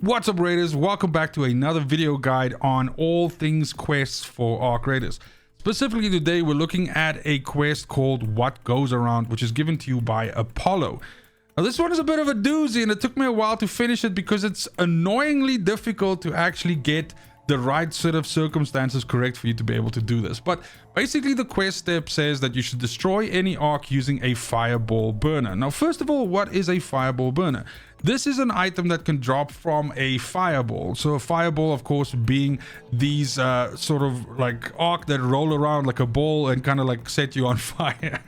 What's up, Raiders? Welcome back to another video guide on all things quests for Arc Raiders. Specifically today, we're looking at a quest called What Goes Around, which is given to you by Apollo. Now, this one is a bit of a doozy, and it took me a while to finish it because it's annoyingly difficult to actually get the right set of circumstances correct for you to be able to do this. But basically, the quest step says that you should destroy any arc using a fireball burner. Now, first of all, what is a fireball burner? This is an item that can drop from a fireball. So a fireball, of course, being these sort of like arc that roll around like a ball and kind of like set you on fire.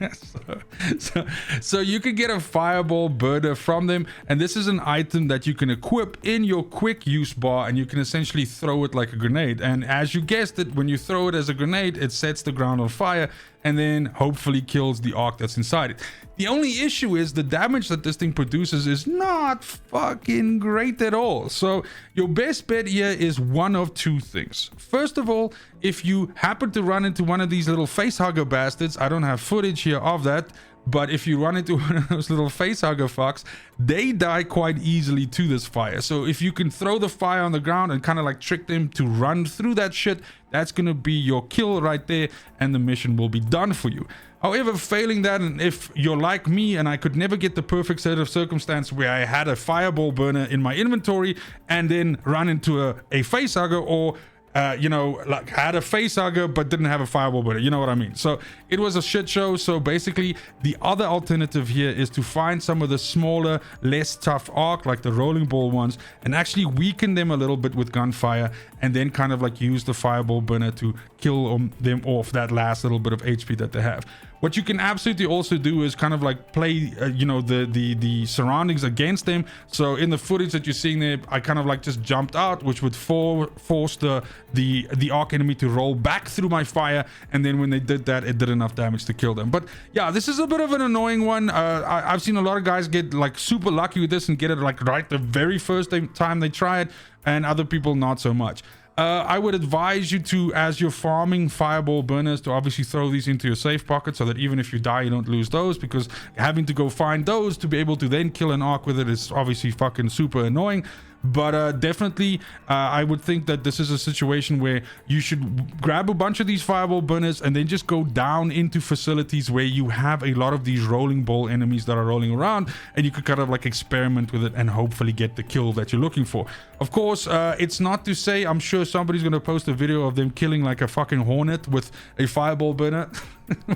so you can get a fireball burner from them, and this is an item that you can equip in your quick use bar, and you can essentially throw it like a grenade. And as you guessed it, when you throw it as a grenade, it sets the ground on fire and then hopefully kills the arc that's inside it. The only issue is the damage that this thing produces is not fucking great at all. So your best bet here is one of two things. First of all, if you happen to run into one of these little face hugger bastards, I don't have footage here of that, but if you run into one of those little face hugger fucks, they die quite easily to this fire. So if you can throw the fire on the ground and kind of like trick them to run through that shit, that's gonna be your kill right there, and the mission will be done for you. However, failing that, and if you're like me and I could never get the perfect set of circumstance where I had a fireball burner in my inventory and then run into a face hugger, or like had a face hugger but didn't have a fireball burner, you know what I mean? So it was a shit show. So basically, the other alternative here is to find some of the smaller, less tough arc, like the rolling ball ones, and actually weaken them a little bit with gunfire, and then kind of like use the fireball burner to kill them off that last little bit of HP that they have. What you can absolutely also do is kind of like play, the surroundings against them. So in the footage that you're seeing there, I kind of like just jumped out, which would force the arc enemy to roll back through my fire. And then when they did that, it did enough damage to kill them. But yeah, this is a bit of an annoying one. I've seen a lot of guys get like super lucky with this and get it like right the very first time they try it, and other people not so much. I would advise you to, as you're farming fireball burners, to obviously throw these into your safe pocket so that even if you die, you don't lose those, because having to go find those to be able to then kill an arc with it is obviously fucking super annoying. But definitely, I would think that this is a situation where you should grab a bunch of these fireball burners and then just go down into facilities where you have a lot of these rolling ball enemies that are rolling around, and you could kind of like experiment with it and hopefully get the kill that you're looking for. Of course, it's not to say, I'm sure somebody's going to post a video of them killing like a fucking hornet with a fireball burner.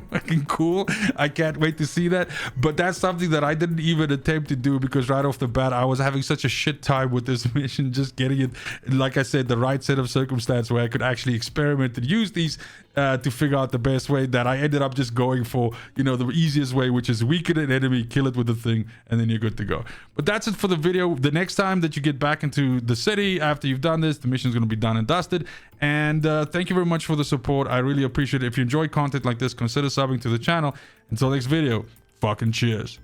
Fucking cool. I can't wait to see that. But that's something that I didn't even attempt to do, because right off the bat I was having such a shit time with this mission, just getting it, like I said, the right set of circumstance where I could actually experiment and use these to figure out the best way, that I ended up just going for, the easiest way, which is weaken an enemy, kill it with the thing, and then you're good to go. But that's it for the video. The next time that you get back into the city after you've done this, the mission's going to be done and dusted. And thank you very much for the support. I really appreciate it. If you enjoy content like this, consider subbing to the channel. Until next video, fucking cheers.